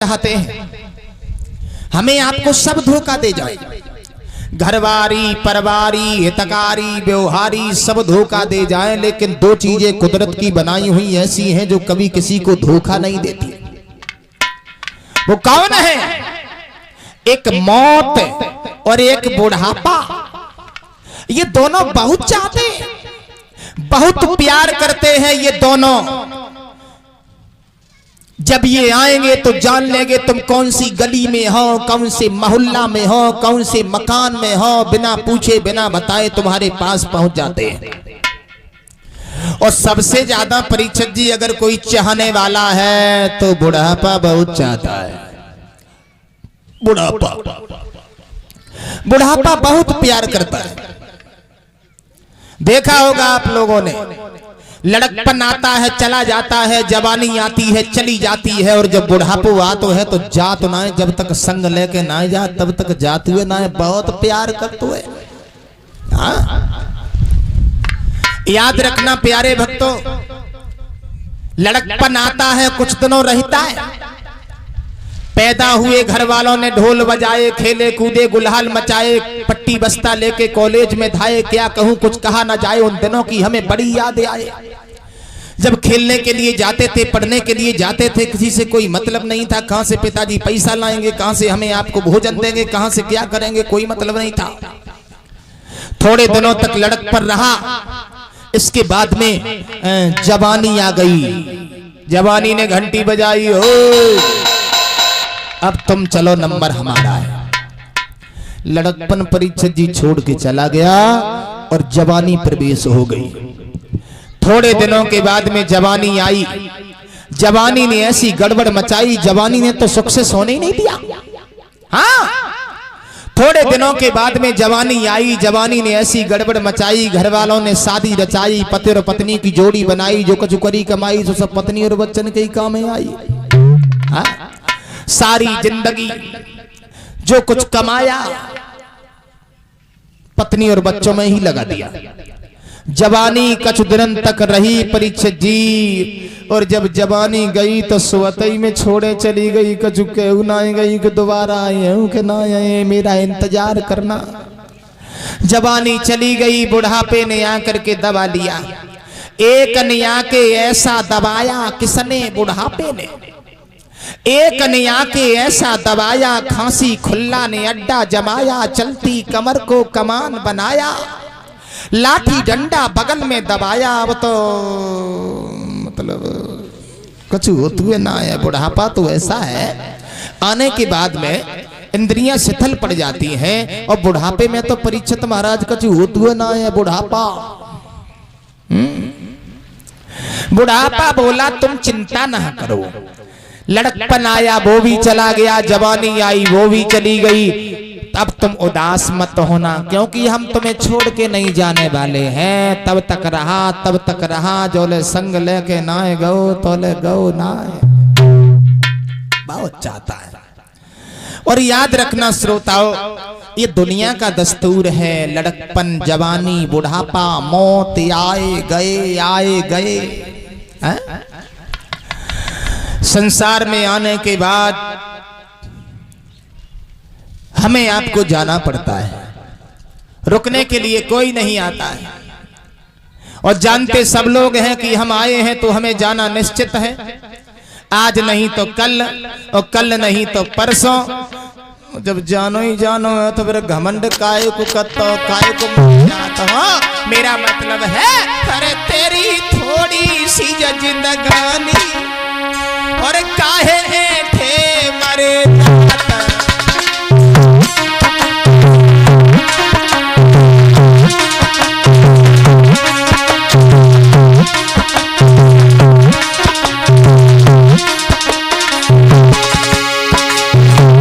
चाहते हैं हमें आपको सब धोखा दे जाए, घरवारी परवारी हितकारी व्यवहारी सब धोखा दे जाए, लेकिन दो चीजें कुदरत की बनाई हुई ऐसी हैं जो कभी किसी को धोखा नहीं देती। वो कौन है? एक मौत और एक बुढ़ापा। ये दोनों बहुत चाहते हैं, बहुत प्यार करते हैं ये दोनों। जब ये आएंगे तो जान लेंगे तुम कौन सी गली में हो, कौन से मोहल्ला में हो, कौन से मकान में हो, बिना पूछे बिना बताए तुम्हारे पास पहुंच जाते हैं। और सबसे ज्यादा परीक्षक जी अगर कोई चाहने वाला है तो बुढ़ापा बहुत चाहता है। बुढ़ापा बहुत प्यार करता है। देखा होगा आप लोगों ने, लड़कपन आता है चला जाता है, जवानी आती है चली जाती है, और जब बुढ़ापा आता है तो जात ना है, जब तक संग लेके ना जा तब तक जात हुए ना है, बहुत प्यार करते हुए। याद रखना प्यारे भक्तों, लड़कपन आता है कुछ दिनों रहता है। पैदा हुए घर वालों ने ढोल बजाए, खेले कूदे गुलहाल मचाए, पट्टी बस्ता लेके कॉलेज में धाए, क्या कहूं कुछ कहा ना जाए। उन दिनों की हमें बड़ी याद आए जब खेलने के लिए जाते थे, पढ़ने के लिए जाते थे, किसी से कोई मतलब नहीं था। कहां से पिताजी पैसा लाएंगे, कहां से हमें आपको भोजन देंगे, कहां से क्या करेंगे, कोई मतलब नहीं था। थोड़े दिनों तक लड़कपन रहा, इसके बाद में जवानी आ गई। जवानी ने घंटी बजाई, हो अब तुम चलो नंबर हमारा है। लड़कपन परीक्षक जी छोड़ के चला गया और जवानी प्रवेश हो गई। थोड़े दिनों के बाद में जवानी आई। जवानी ने ऐसी गड़बड़ मचाई, जवानी ने तो सक्सेस होने ही नहीं दिया। हाँ, थोड़े दिनों के बाद में जवानी आई, जवानी ने ऐसी गड़बड़ मचाई, घर वालों ने शादी रचाई, पति और पत्नी की जोड़ी बनाई, जो कछु करी कमाई तो सब पत्नी और बच्चन के ही काम में आई। हाँ? सारी जिंदगी जो कुछ कमाया पत्नी और बच्चों में ही लगा दिया। जवानी कुछ दिन तक रही परीक्षक जी, और जब जवानी गई तो सुवतई में छोड़े चली गई। कछु कहू ना गई कि दोबारा आए कि ना आए, मेरा इंतजार करना। जवानी चली गई, बुढ़ापे ने आकर के दबा लिया। एक ने आके ऐसा दबाया, किसने? बुढ़ापे ने। एक ने आके ऐसा दबाया, खांसी खुल्ला ने अड्डा जमाया, चलती कमर को कमान बनाया, लाठी डंडा बगल में दबाया। अब तो मतलब कुछ होते हुए ना है। बुढ़ापा तो ऐसा है, आने के बाद में इंद्रियां शिथिल पड़ जाती हैं, और बुढ़ापे में तो परीक्षित महाराज कुछ होते हुए ना है। बुढ़ापा बुढ़ापा बोला तुम चिंता ना करो। लड़कपन आया वो भी चला गया, जवानी आई वो भी चली गई, तब तुम उदास मत होना, क्योंकि हम तुम्हें छोड़ के नहीं जाने वाले हैं। तब तक रहा जोले संग लेके नाए गो तोले गो नाए। बहुत चाहता है। और याद रखना श्रोताओं, ये दुनिया का दस्तूर है। लड़कपन जवानी बुढ़ापा मौत आए गए। संसार में आने के बाद हमें आपको जाना पड़ता है, रुकने के लिए कोई नहीं आता है। और जानते सब लोग हैं कि हम आए हैं तो हमें जाना निश्चित है। आज नहीं तो कल, और कल नहीं तो परसों। जब जानो ही जानो है तो फिर घमंड काय को कतो काय को तो। हाँ, मेरा मतलब है अरे तेरी थोड़ी सी जिंदगानी और काहे थे मरे जाता।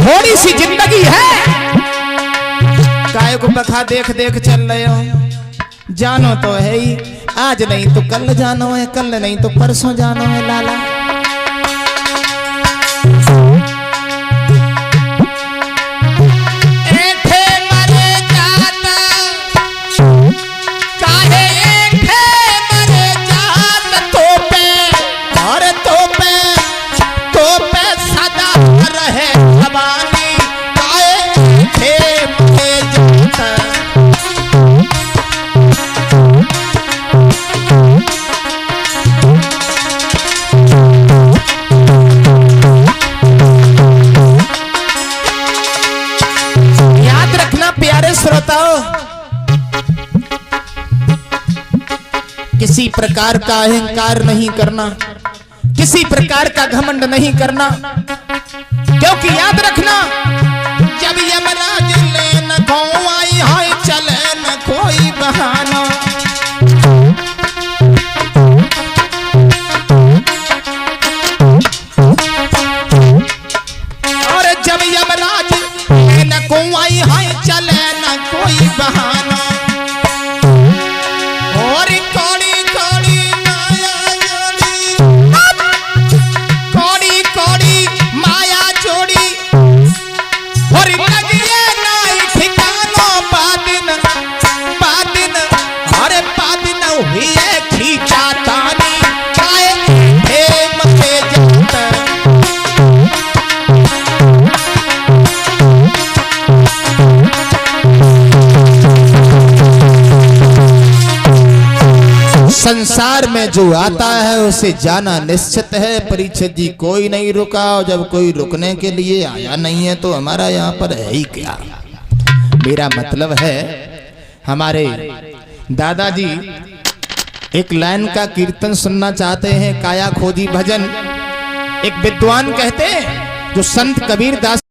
थोड़ी सी जिंदगी है, काय को बखा देख देख चल रहे हो। जानो तो है ही, आज नहीं तो कल जानो है, कल नहीं तो परसों जानो है। लाला तो पे सदा रहे जवानी काए थे मुझे जाता। याद रखना प्यारे श्रोताओ, किसी प्रकार का अहंकार नहीं करना, किसी प्रकार का घमंड नहीं करना, क्योंकि याद रखना जब यमराज लेन को आई हाय चले न कोई बहाना। और जब यमराज लेन को आई हाय चले न कोई बहाना। संसार में जो आता है उसे जाना निश्चित है। परीक्षित जी कोई नहीं रुका, और जब कोई रुकने के लिए आया नहीं है तो हमारा यहाँ पर है ही क्या। मेरा मतलब है हमारे दादाजी एक लाइन का कीर्तन सुनना चाहते हैं, काया खोजी भजन। एक विद्वान कहते हैं जो संत कबीर दास